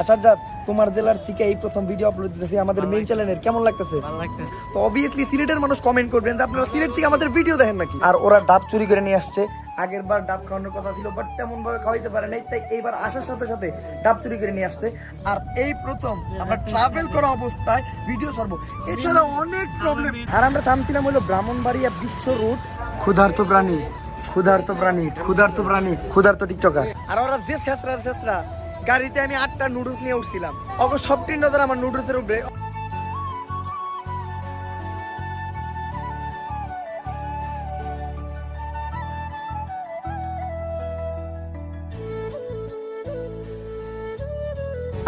আচ্ছা যা, তোমার জেলার থেকে এই প্রথম ভিডিও আপলোড দিতেছি আমাদের মেইন চ্যানেলের, কেমন লাগতেছে? ভালো লাগতেছে। তো অবভিয়াসলি সিলেটের মানুষ কমেন্ট করবেন যে আপনারা সিলেট থেকে আমাদের ভিডিও দেখেন নাকি। আর ওরা ডাব চুরি করে নিয়ে আসছে। আগের বার ডাব খাওয়ানোর কথা ছিল, বাট তেমন ভাবে খাওয়াইতে পারে নাই, তাই এইবার আসার সাথে সাথে ডাব চুরি করে নিয়ে আসছে। আর এই প্রথম আমরা ট্রাভেল করা অবস্থায় ভিডিও ছাড়বো, এছাড়া অনেক প্রবলেম। আর আমরা থামছিলাম হলো ব্রাহ্মণবাড়িয়া বিশ্ব রোড। ক্ষুধার্ত প্রাণী, ক্ষুধার্ত প্রাণী, ক্ষুধার্ত প্রাণী, ক্ষুধার্ত টিকটকার। আর ওরা যে ছেত্রা গাড়িতে আমি 8টা নুডলস নিয়ে উঠছিলাম, অগো সবটির নজর আমার নুডলসের উপরে।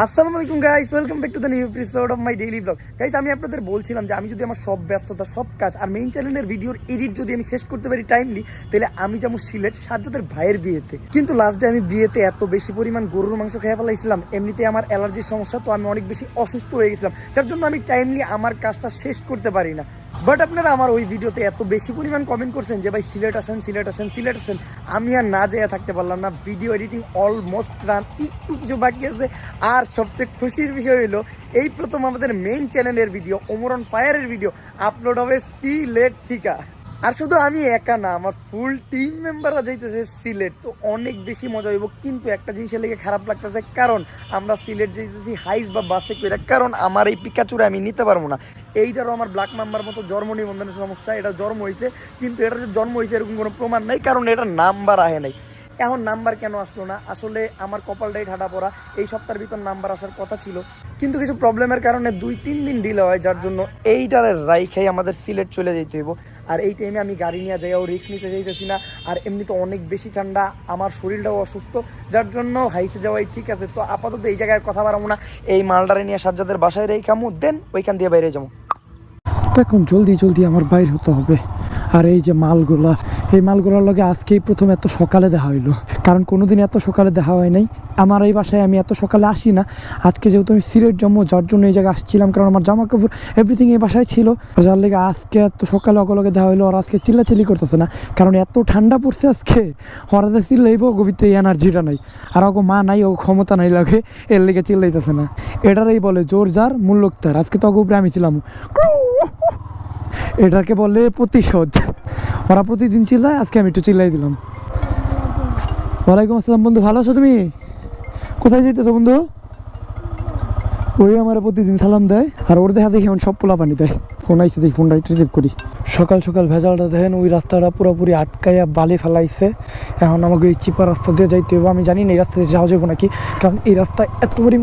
আসসালামু আলাইকুম guys, welcome back to the new episode of my daily blog. Guys আমি আপনাদের বলছিলাম যে আমি যদি আমার সব ব্যস্ততা, সব কাজ আর মেইন চ্যানেলের ভিডিওর এডিট যদি আমি শেষ করতে পারি টাইমলি, তাহলে আমি যাবো সিলেট সাজ্জাদের ভাইয়ের বিয়েতে। কিন্তু লাস্ট ডে আমি বিয়েতে এত বেশি পরিমাণ গরুর মাংস খেয়ে ফেলাইছিলাম, এমনিতে আমার অ্যালার্জির সমস্যা, তো আমি অনেক বেশি অসুস্থ হয়ে গেছিলাম, যার জন্য আমি টাইমলি আমার কাজটা শেষ করতে পারি না। বাট আপনারা আমার ওই ভিডিওতে এত বেশি পরিমাণ কমেন্ট করছেন যে ভাই সিলেট আসেন, সিলেট আসেন, সিলেট আসেন। আমি আর না যেয়ে থাকতে পারলাম না। ভিডিও এডিটিং অলমোস্ট রান, একটু কিছু বাকি আছে। আর সবচেয়ে খুশির বিষয় হলো এই প্রথম আমাদের মেইন চ্যানেলের ভিডিও, ওমর অন ফায়ারের ভিডিও আপলোড হবে সিলেট থেকে। আর শুধু আমি একা না, আমার ফুল টিম মেম্বাররা যাইতেছে সিলেট, তো অনেক বেশি মজা হইব। কিন্তু একটা জিনিসের লেগে খারাপ লাগতেছে, কারণ আমরা সিলেট যাইতেছি হাইস বা বাসে করে, কারণ আমার এই পিকাচুরে আমি নিতে পারবো না। এইটারও আমার ব্ল্যাক মাম্বার মতো জন্ম নিবন্ধনের সমস্যা, এটা জন্ম হয়েছে, কিন্তু এটা যে জন্ম হয়েছে এরকম কোনো প্রমাণ নাই, কারণ এটা নাম্বার আহে নাই। এখন নাম্বার কেন আসলো না? আসলে আমার কপালটাই ঠাডা পড়া। এই সপ্তাহের ভিতর নাম্বার আসার কথা ছিল, কিন্তু কিছু প্রবলেমের কারণে 2-3 দিন ডিলে হয়, যার জন্য এইটার রাইখাই আমাদের সিলেট চলে যেতে হইব। আর এই টাইমে আমি গাড়ি নিয়ে যাইও রিস্ক নিতে চাইতেছি না। আর এমনি তো অনেক বেশি ঠান্ডা, আমার শরীরটাও অসুস্থ, যার জন্য হাইতে যাওয়াই ঠিক আছে। তো আপাতত এই জায়গায় কথা বাড়াবো না, এই মালটারে নিয়ে সাজ্জাদের বাসায় রেখামু, দেন ওইখান দিয়ে বাইরে যাবো। তো এখন জলদি আমার বাইর হতে হবে। আর এই যে মালগুলা, এই মালগুলোর লগে আজকেই প্রথম এত সকালে দেখা হইলো, কারণ কোনোদিন এত সকালে দেখা হয় নাই। আমার এই বাসায় আমি এত সকালে আসি না। আজকে যেহেতু আমি সিলেট যাবো, যার জন্য এই জায়গায় আসছিলাম, কারণ আমার জামা কাপড় এভরিথিং এই বাসায় ছিল, যার লেগে আজকে এত সকালে অগলগে দেখা হইলো। আর আজকে চিল্লাচিল্লি করতেছে না, কারণ এত ঠান্ডা পড়ছে আজকে, হরাতে চিল্লাইব গভীরতে এই এনার্জিটা নাই, আর ওগো মা নাই, ও ক্ষমতা নাই লাগে, এর লেগে চিল্লাইতেছে না। এটারই বলে জোর যার মূল্যক তার। আজকে তো উপরে আমি ছিলাম, এটাকে বলে প্রতিশোধ। ওরা প্রতিদিন চিল্লায়, আজকে আমি একটু চিল্লাই দিলাম। ওয়ালাইকুম আসসালাম বন্ধু, ভালো আছো তুমি? কোথায় যেতেছো বন্ধু? ওই আমার প্রতিদিন সালাম দেয়, আর ওর দেখা দেখি এখন সব পোলা পানি দেয়। ফোন আইসে, দেখি ফোনটা একটু রিসিভ করি। সকাল সকাল ভেজালটা দেখেন, ওই রাস্তাটা পুরোপুরি আটকাইয়া বালি ফেলাইছে। এখন আমাকে এই চিপা রাস্তা দিয়ে যাইতে হবে। আমি জানি না এই রাস্তা দিয়ে যাওয়া যাবো নাকি, কারণ এই রাস্তায় এত পরিমাণ